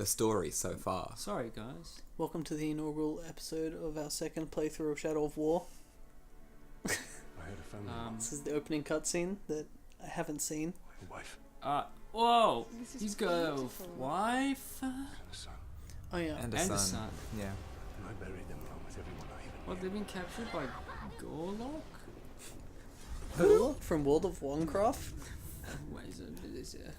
the story so far. Sorry, guys. Welcome to the inaugural episode of our second playthrough of Shadow of War. I had a family. This is the opening cutscene that I haven't seen. A wife Whoa! He's got a wife? and a son. Oh yeah. And a And son. a son. Yeah. And I buried them along with everyone I even What, knew. they've been captured by Gorlock? Who? From World of Warcraft? Wait, is it?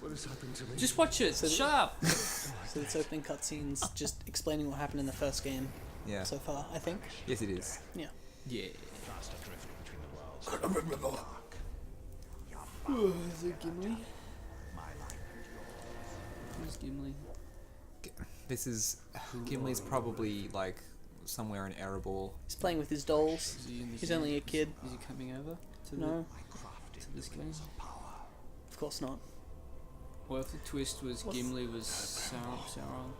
What has happened to me? Just watch it. So- Shut up. So this opening cutscene's just explaining what happened in the first game Yeah. so far, I think. Yes, it is. Yeah. Yeah. Fast adrift between the worlds. Is it Gimli? Who's Gimli? This is Gimli's probably like somewhere in Erebor. He's playing with his dolls. Is he in the He's game? only a kid. Is he coming over to No, to this game? of course not. What if the twist was Gimli was Sauron?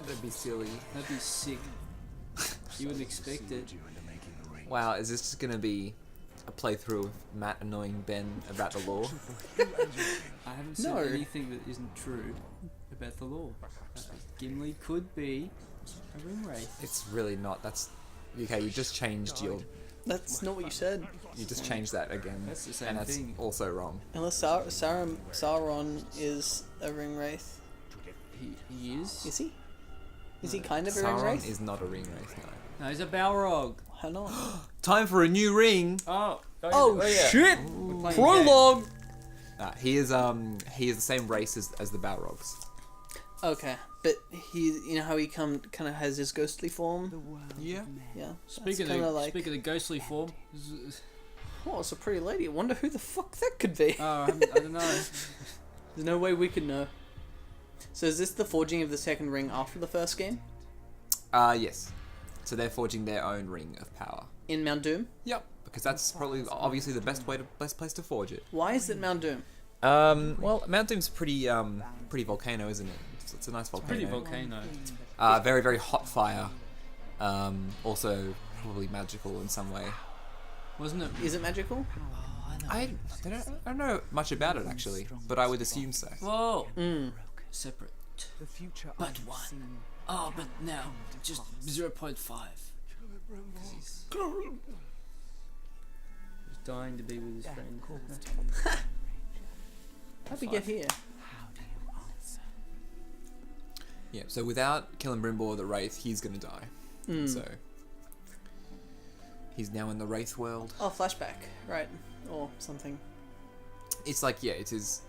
That'd be silly. That'd be sick. You wouldn't expect it. You into making the ring. Wow, is this just gonna be a playthrough of Matt annoying Ben about the law? I haven't said No. anything that isn't true about the law. Gimli could be a ring wraith. It's really not. That's okay. You just changed your. That's not what you said. You just changed that again, That's the same and that's thing. also wrong. Unless Sauron is a ring wraith. He is? Is he? Is he No. kind of a ring Sauron wraith? is not a ring wraith. No. No, he's a Balrog. Why not? Time for a new ring. Oh, yeah. shit! We're playing Prologue! He is the same race as the Balrogs. Okay, but you know how he kind of has his ghostly form? Yeah. Yeah. Speaking kind of, of like, speaking of ghostly form, oh, it's a pretty lady. I wonder who the fuck that could be. I don't know. There's no way we could know. So is this the forging of the second ring after the first game? Yes. So they're forging their own ring of power. In Mount Doom? Yep. Because that's probably obviously the best place to forge it. Why is it Mount Doom? Well, Mount Doom's pretty volcano, isn't it? It's a nice volcano. Pretty volcano. Very, very hot fire. Also probably magical in some way. Wasn't it? Is it magical? I don't know much about it actually, but I would assume so. Whoa! Mm. Separate. The future But one. Oh, but now, just 0.5. He's dying to be with his friend. How'd we get here? Yeah. So without killing Brimbor the Wraith, he's gonna die. Mm. So he's now in the Wraith world. Oh, flashback. Right. Or something. It's like it's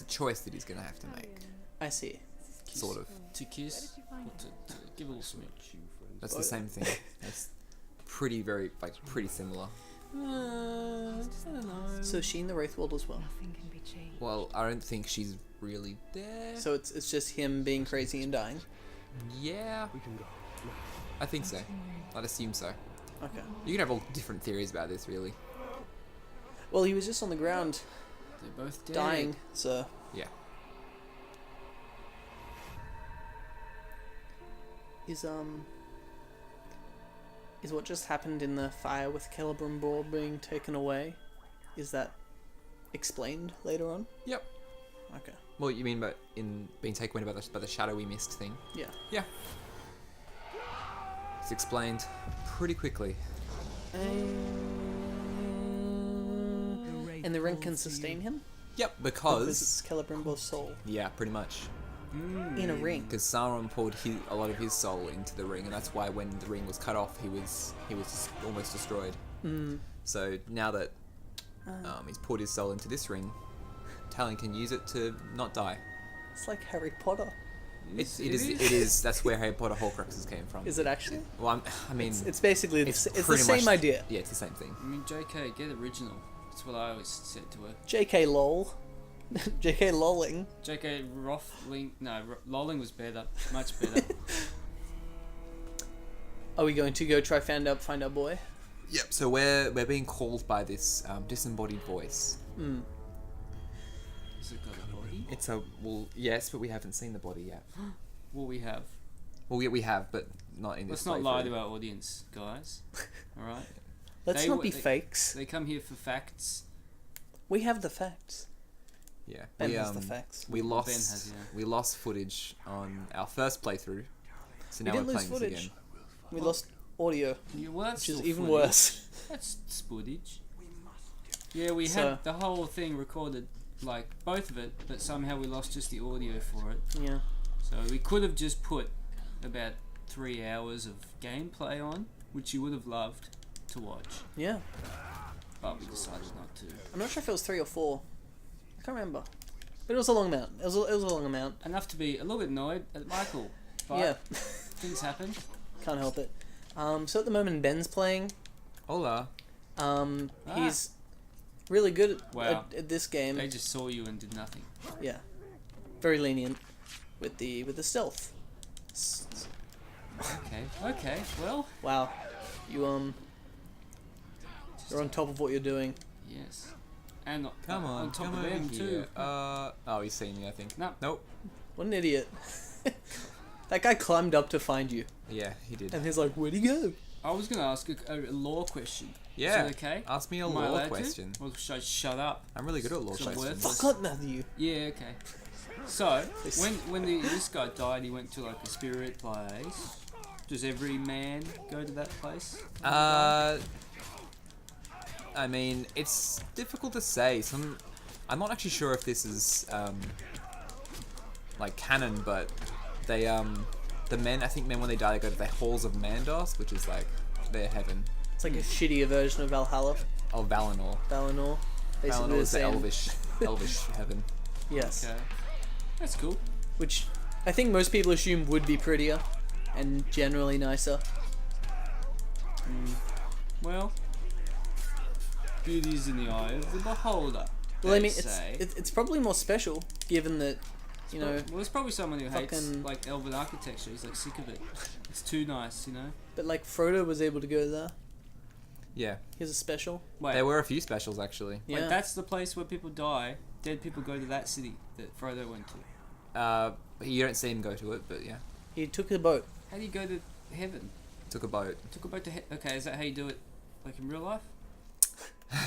a choice that he's gonna have to make. I see. Sort of. To kiss? Or to give a little smooch? That's the same thing. It's pretty similar. I don't know. So is she in the Wraith world as well? Well, I don't think she's really there. So it's just him being crazy and dying? Yeah, We can go. I think so. I'd assume so. Okay. You can have all different theories about this, really. Well, he was just on the ground They're both dead. dying, so... Yeah. Is what just happened in the fire with Celebrimbor being taken away, is that explained later on? Yep. Okay. Well, you mean by in being taken away by the shadowy mist thing? Yeah. Yeah. It's explained pretty quickly. And the ring can sustain him? Yep. Because Because it's Celebrimbor's soul yeah, pretty much. in a ring. Because Sauron poured a lot of his soul into the ring, and that's why when the ring was cut off, he was just almost destroyed. Mm. So now that he's poured his soul into this ring, Talon can use it to not die. It's like Harry Potter. It is. That's where Harry Potter Horcruxes came from. Is it actually? Well, I mean, It's basically it's it's the pretty same much- idea. Yeah, it's the same thing. I mean, JK, get original. That's what I always said to her. JK lol. JK lolling. JK Rothling, no, Lolling was better, much better. Are we going to go try find our boy? Yep. So we're being called by this disembodied voice. Mm. Has it got a body? It's yes, but we haven't seen the body yet. Well, we have. Well, yeah, we have, but not in Let's this. not lie playthrough. to our audience, guys. Alright? Let's They not w- be they- fakes. They come here for facts. We have the facts. Yeah. Ben we, has the facts. We lost. Ben has, yeah. We lost footage on our first playthrough, so We now didn't we're lose playing this footage. again. We lost audio, Yeah, well, that's which is still even footage. worse. That's footage. Yeah, we So- had the whole thing recorded, like both of it, but somehow we lost just the audio for it. Yeah. So we could have just put about 3 hours of gameplay on, which you would have loved to watch, Yeah. but we decided not to. I'm not sure if it was 3 or 4. I can't remember. But it was a long amount. It was a long amount. Enough to be a little bit annoyed at Michael, but Yeah. things happen. Can't help it. So at the moment Ben's playing. Hola. He's really good Wow. at this game. They just saw you and did nothing. Yeah. Very lenient with the stealth. Okay, well, Wow. You you're on top of what you're doing. yes. And Come on, top come of over them here. too. Oh, he's seen me, I think. No. Nope. What an idiot. That guy climbed up to find you. Yeah, he did. And he's like, where'd he go? I was going to ask a law question. Yeah. Is that okay? Ask me a Am I law allowed question. to? Or should I shut up? I'm really good at law Some questions. words. Fuck up, Matthew. Yeah, okay. So, when this guy died, he went to like a spirit place. Does every man go to that place? I mean, it's difficult to say. I'm not actually sure if this is like canon, but they the men, I think men when they die they go to the halls of Mandos, which is like their heaven. It's like a shittier version of Valhalla. Oh, Valinor. Valinor. Basically Valinor is the same. elvish heaven. Yes. Okay. That's cool. Which I think most people assume would be prettier and generally nicer. Well, beauty's in the eye of the beholder. Well, I they mean, say. it's probably more special given that, you know, Well, there's probably someone who hates fucking- like elven architecture. He's like sick of it. It's too nice, you know. but like Frodo was able to go there. Yeah. Here's a special. Wait, There were a few specials actually. Yeah. wait, that's the place where people die. Dead people go to that city that Frodo went to. You don't see him go to it, but yeah, He took a boat. How do you go to heaven? took a boat. Took a boat to okay, is that how you do it, like in real life?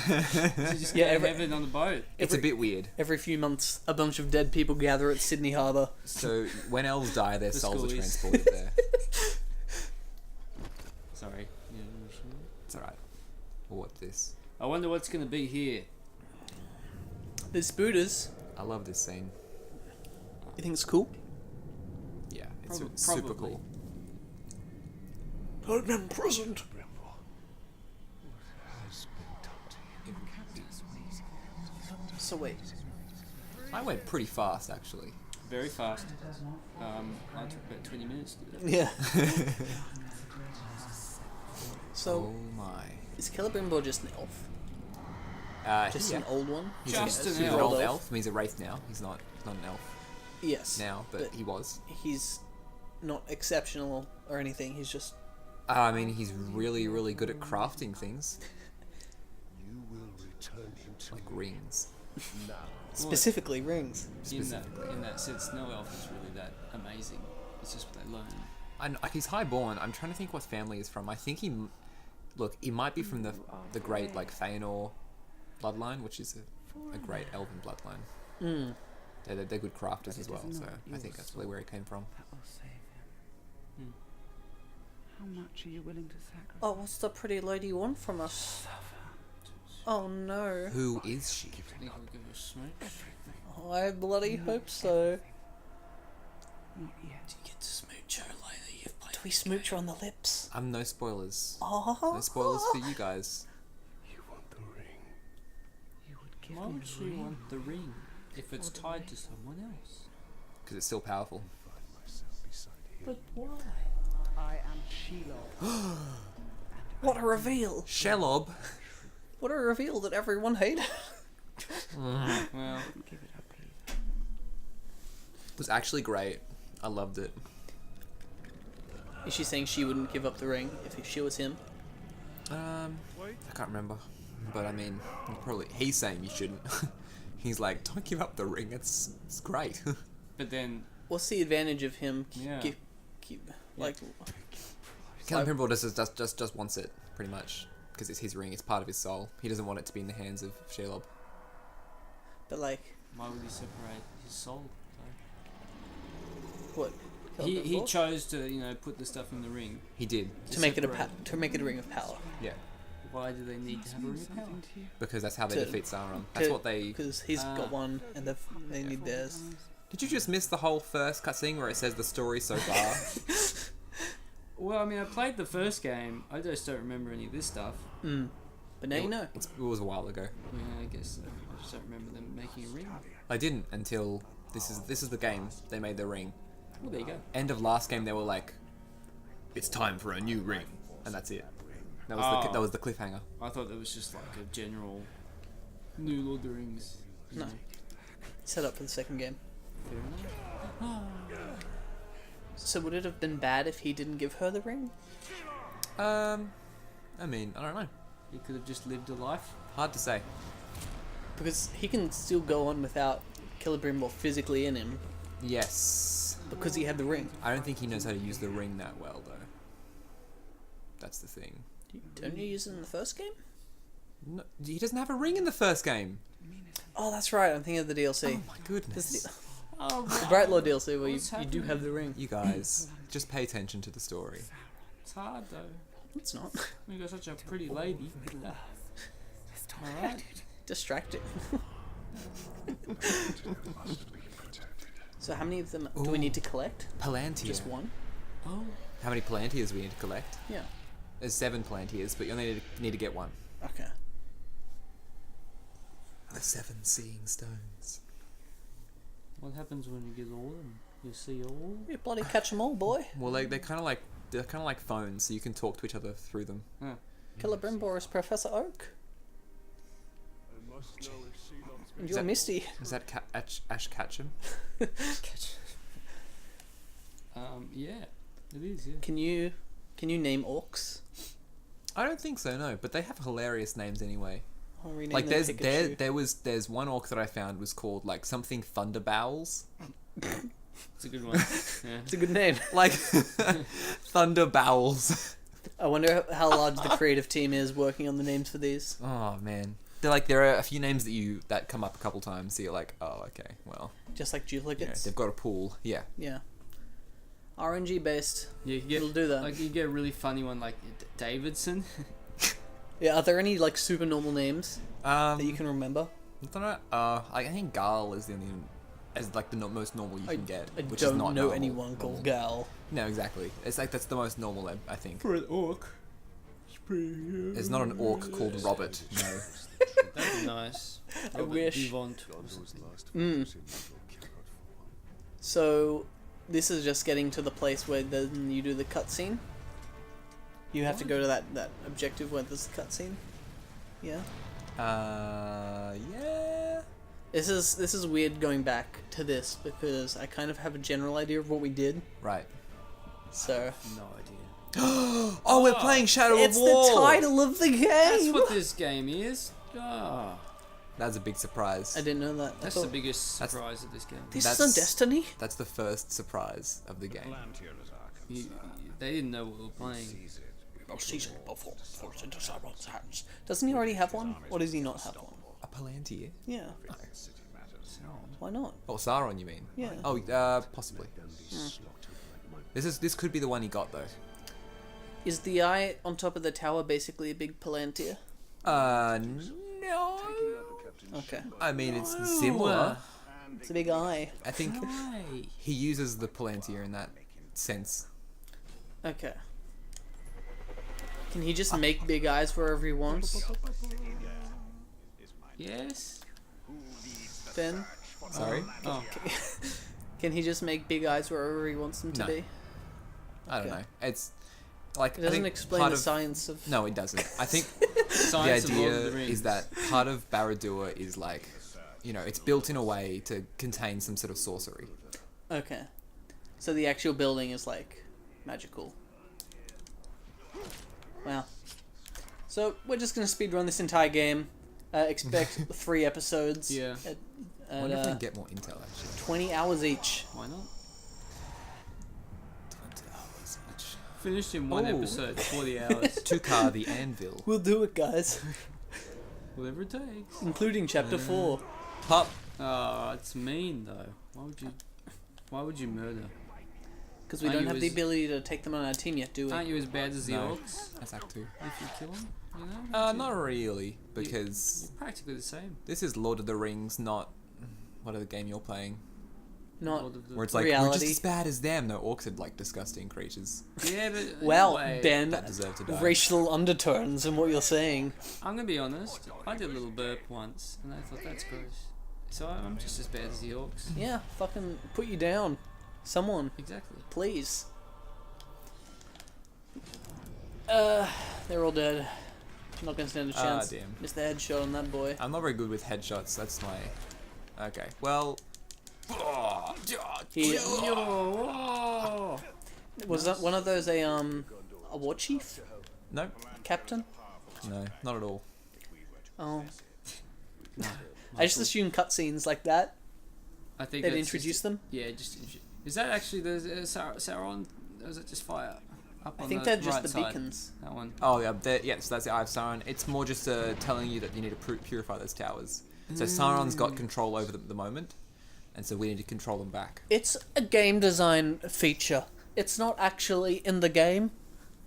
So you just Yeah, go to every- heaven on the boat. It's a bit weird. Every few months, a bunch of dead people gather at Sydney Harbour. So when elves die, their The souls are schoolies. transported there. Sorry. Yeah, It's alright. We'll watch this. I wonder what's gonna be here. There's spooters. I love this scene. You think it's cool? Yeah, it's Prob- super probably. cool. I've been present. Brimble, what has been done to you? So wait. I went pretty fast actually. Very fast. I took about 20 minutes to do that. Yeah. So Oh my. is Celebrimbor just an elf? Just yeah. an old one? He's Just a an super elf. old elf. I mean, he's a wraith now. He's not an elf Yes. now, but he was. He's not exceptional or anything. He's just I mean, he's really, really good at crafting things You will return him to like me rings. now. specifically rings. In that sense, no elf is really that amazing. It's just what they learn. He's highborn. I'm trying to think what family he's from. I think he might be from the great like Feanor bloodline, which is a great elven bloodline. Mm. They're good crafters as well, so I think that's probably where he came from. That will save him. Hmm. How much are you willing to sacrifice? Oh, what's the pretty lady want from us? Oh no. Who is she? Think I'll give her a smooch? Oh, I bloody hope so. Not yet. You get to smooch her later. You've played Do we smooch her on the lips? No spoilers. Oh. No spoilers for you guys. You want the ring. You would give Why me would the she ring. want the ring if it's tied to someone else? Because it's still powerful. Find myself beside him. But why? I am Shelob. What a reveal! Shelob. What a reveal that everyone hated. Well, Give it up, please. It was actually great. I loved it. Is she saying she wouldn't give up the ring if she was him? I can't remember, but I mean, he's saying you shouldn't. He's like, don't give up the ring. It's great. but then What's the advantage of him Yeah. keep like Celebrimbor just wants it pretty much because it's his ring. It's part of his soul. He doesn't want it to be in the hands of Shelob. but like Why would he separate his soul? What? He chose to put the stuff in the ring. He did. to make it separate. to make it a ring of power. Yeah. Why do they need to have a ring of power? Because that's how they To- defeat Sauron. That's what they. Because he's got one, and they need theirs. Did you just miss the whole first cutscene where it says the story so far? Well, I mean, I played the first game. I just don't remember any of this stuff. But now you know. It was a while ago. Yeah, I guess so. I just don't remember them making a ring. I didn't until this is the game. They made the ring. Well, there you go. End of last game, they were like, "It's time for a new ring," and that's it. That was the cliffhanger. I thought it was just like a general new Lord of the Rings. you No. know. Set up for the second game. Fair enough. So would it have been bad if he didn't give her the ring? I mean, I don't know. He could have just lived a life. Hard to say. Because he can still go on without Celebrimbor physically in him Yes. because he had the ring. I don't think he knows how to use the ring that well, though. That's the thing. Don't you use it in the first game? No, he doesn't have a ring in the first game. Oh, that's right. I'm thinking of the DLC. Oh my goodness. The Bright Lord DLC where you What's do happening? have the ring. You guys, just pay attention to the story. It's hard though. It's not. You got such a pretty lady. Alright. Distracting. must be protected. So how many of them do we need to collect? Palantir. Just one? Oh. How many Palantirs we need to collect? Yeah. There's 7 Palantirs, but you only need to get one. Okay. The 7 seeing stones. What happens when you get all of them? You see all? You bloody catch them all, boy. Well, they're kind of like phones, so you can talk to each other through them. Huh. Celebrimbor is Professor Oak. I must know if Sheilon's And you're that- Misty. Is that Ash Ketchum? Yeah. It is, yeah. Can you name orcs? I don't think so, no. But they have hilarious names anyway. I'll rename Like them there's one orc that I found was called like something Thunder Bowels. It's a good one. Yeah. It's a good name. Like Thunder Bowels. I wonder how large the creative team is working on the names for these. Oh man. There are a few names that come up a couple times, so you're like, oh okay, well, Just like you know, duplicates. they've got a pool. Yeah. Yeah. RNG based. Yeah, you get, It'll do that. Like you get a really funny one like Davidson. Yeah, are there any like super normal names that you I can remember? don't know. I think Garl is the only as like the most normal you can get, I which don't is not know normal. anyone called Gal. No, exactly. It's like that's the most normal, I think. For an orc. There's not an orc called Robert. No. That'd be nice. I Robert wish. Vivant. Gondor's last Mm. force in battle cannot fall. So, this is just getting to the place where then you do the cutscene. You have to go to that objective where there's the cutscene. Yeah. Yeah. This is weird going back to this because I kind of have a general idea of what we did. Right. So No idea. Oh, we're playing Shadow it's of War. the title of the game. That's what this game is. Ah, That's a big surprise. I didn't know that. that's the biggest surprise of this game. This That's- is on Destiny. That's the first surprise of the game. Palantir is our You, concern. they didn't know what we were playing. Seize it. Doesn't he already have one, or does he not have one? A Palantir? Yeah. City matters. Why not? Oh, Sauron, you mean? Yeah. Oh, possibly. Them be slaughtered like my This could be the one he got though. Is the eye on top of the tower basically a big Palantir? No. Okay. I mean, it's similar. It's a big eye. I think Why? he uses the Palantir in that sense. Okay. Can he just make big eyes wherever he wants? Yes. Ben? Sorry? Oh, Can he just make big eyes wherever he wants them to No. be? I don't Okay. know. It's like It I doesn't think explain part the of, science of... No, it doesn't. I think Science the of Lord of idea the Rings. is that part of Barad-dûr is like, you know, it's built in a way to contain some sort of sorcery. Okay. So the actual building is like magical. Wow. So we're just gonna speedrun this entire game. Expect 3 episodes. Yeah. I wonder if we At can get more intel actually. 20 hours each. Why not? 20 hours each. Finished in one Oh. episode, 40 hours. Tukar the Anvil. We'll do it, guys. Whatever it takes. Including chapter 4. Pup. Oh, it's mean though. Why would you murder? Because we Aren't don't you have the as- ability to take them on our team yet, do we? Aren't you as bad as the No. orcs That's Act 2. if you kill them? You know? Not really, because You're practically the same. this is Lord of the Rings, not whatever game you're playing. Not. Lord of the- Where it's like, we're Reality. just as bad as them. No, orcs are like disgusting creatures Yeah, but Well, anyway, Ben, that deserve to die. racial undertones in what you're saying. I'm gonna be honest. I did a little burp once, and I thought that's gross. So I'm just as bad as the orcs. Yeah, fucking put you down. Someone, Exactly. please. They're all dead. I'm not gonna stand a chance. Damn. Missed the headshot on that boy. I'm not very good with headshots. That's my. Okay. Well. He, Yo, was that one of those a war chief? No. Captain? No. Not at all. Oh. no, I just assumed cutscenes like that. I think They'd that's introduce just, them. Yeah, just is that actually the Sauron? Or is it just fire? Up I on think the they're just right the side? beacons. That one. Oh yeah. Yes, that's the Eye of Sauron. It's more just telling you that you need to purify those towers. So Sauron's got control over them at the moment, and so we need to control them back. It's a game design feature. It's not actually in the game.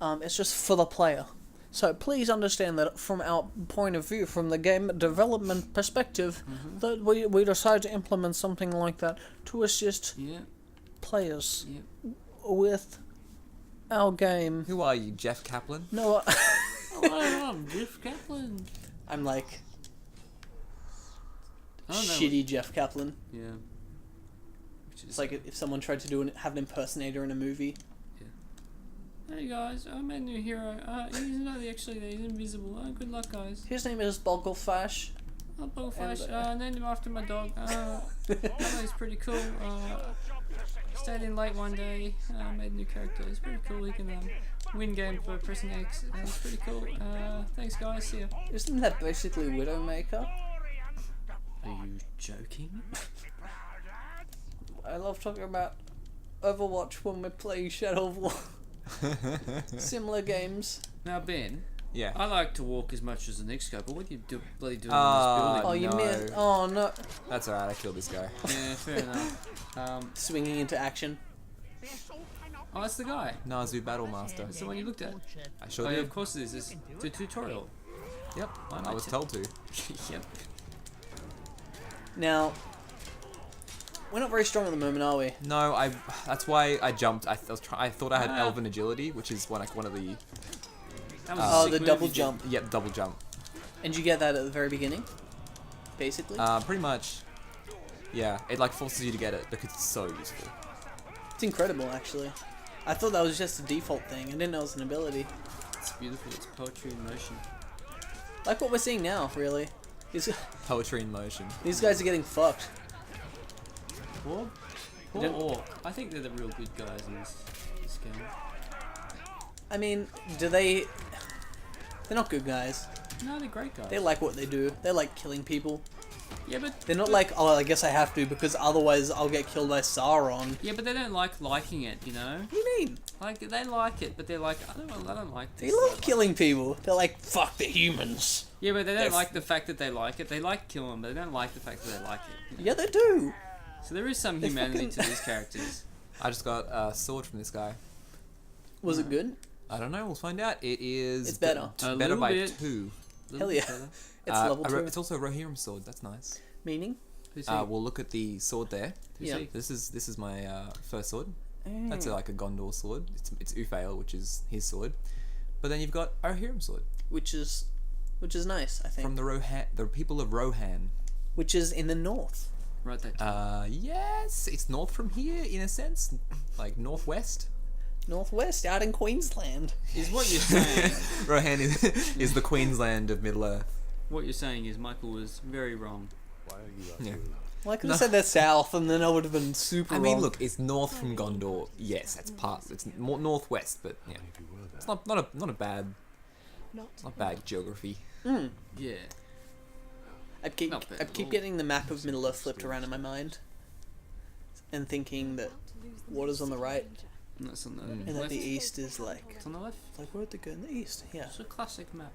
It's just for the player. So please understand that from our point of view, from the game development perspective, that we decide to implement something like that to assist Yeah. players Yeah. with our game. Who are you, Jeff Kaplan? No, Hello, I'm Jeff Kaplan. I'm like I don't know. shitty Jeff Kaplan. Yeah. Which is It's like if someone tried to have an impersonator in a movie. Hey guys, I made a new hero. He's not actually there. He's invisible. Good luck, guys. His name is Boglefash. Oh, Boglefash. And, Named him after my dog. I thought he's pretty cool. Stayed in late one day. Made a new character. He's pretty cool. He can win game for pressing X. It's pretty cool. Thanks, guys. See ya. Isn't that basically Widowmaker? Are you joking? I love talking about Overwatch when we're playing Shadow of War. Similar games. Now, Ben, Yeah. I like to walk as much as the next guy, but what are you bloody doing Ah, in Oh, this you no. missed. Oh no. That's alright. I killed this guy. building? Yeah, fair enough. Swinging into action. Oh, that's the guy. Nazu Battlemaster. That's the one you looked at. I sure Oh, yeah, did. of course it is. It's the tutorial. Yep. Why am I I was t- told to. Yep. Now, we're not very strong at the moment, are we? No, that's why I jumped. I thought I had Ah. Elven Agility, which is one of the That was a Oh, sick the move double you did. jump. yep, double jump. And you get that at the very beginning? Basically? Pretty much. Yeah, it like forces you to get it because it's so useful. It's incredible, actually. I thought that was just a default thing. I didn't know it was an ability. It's beautiful. It's poetry in motion. Like what we're seeing now, really. Poetry in motion. These guys are getting fucked. Poor don't- orc. I think they're the real good guys in this game. I mean, do they... They're not good guys. No, they're great guys. They like what they do. They like killing people. Yeah, but They're not like, oh, I guess I have to because otherwise I'll get killed by Sauron. yeah, but they don't like liking it. You know, What do you mean? like they like it, but they're like, I don't like They this. love killing people. They're like, fuck the humans. Yeah, but they They're don't like the fact that they like it. They like killing them, but they don't like the fact that they like it. Yeah, they do. So there is some They humanity fucking- to these characters. I just got a sword from this guy. Was it good? I don't know. We'll find out. It is. It's better. A Better little by bit. 2. Hell yeah. It's level 2. It's also a Rohirrim sword. That's nice. Meaning? Who's he? We'll look at the sword there. Who's yeah. he? This is my first sword. That's Mm. like a Gondor sword. It's Ufail, which is his sword. But then you've got a Rohirrim sword Which is nice, I think. from the people of Rohan. Which is in the north. Write that down. Yes, it's north from here in a sense, like northwest. Northwest, out in Queensland. Is what you're saying? Rohan is the Queensland of Middle Earth. What you're saying is Michael was very wrong. Why are you Yeah. asking? Well, I could No. have said they're south, and then I would have been super I mean, wrong. look, it's north from Gondor. Yes, it's past. It's more northwest, but yeah, If you were there. it's not a bad, not bad geography. Mm. Yeah. I keep Not bad I at keep all. getting the map of Middle Earth flipped around in my mind, and thinking that water's on the right, And that's on the and that left. the east is like It's on the left. where'd they go in the east? Yeah. It's a classic map.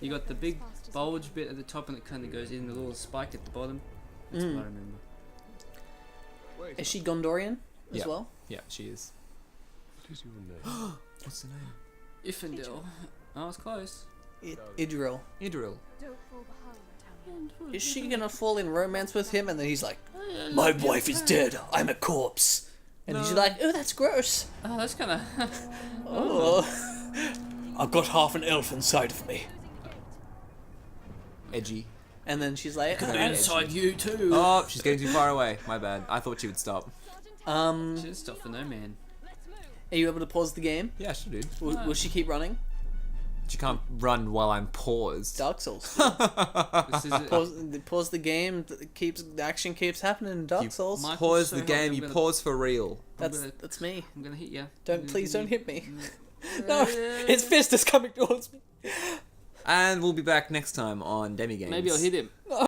You got the big bulge bit at the top, and it kind of goes in the little spike at the bottom. That's what I remember. Wait, Is she Gondorian as Yeah. well? Yeah, she is. what is your name? What's the name? Ifendil. I was close. Idril. Idril. Don't fall behind, Tammy. Is she gonna fall in romance with him? And then he's like, my wife is dead. I'm a corpse. And she's No. like, oh, that's gross. Oh, that's kind of. Oh. I've got half an elf inside of me. Edgy. And then she's like, Inside you too. Oh, she's getting too far away. My bad. I thought she would stop. Are She didn't stop for no man. you able to pause the game? Yeah, she did. Will she keep running? She can't run while I'm paused. Dark Souls. This is it. Pause the game. The action keeps happening in Dark You Souls. Michael, Pause so the help game. me, You I'm gonna- pause for real. That's me. I'm gonna hit you. Please don't hit me. No, his fist is coming towards me. And we'll be back next time on DemiGames. Maybe I'll hit him.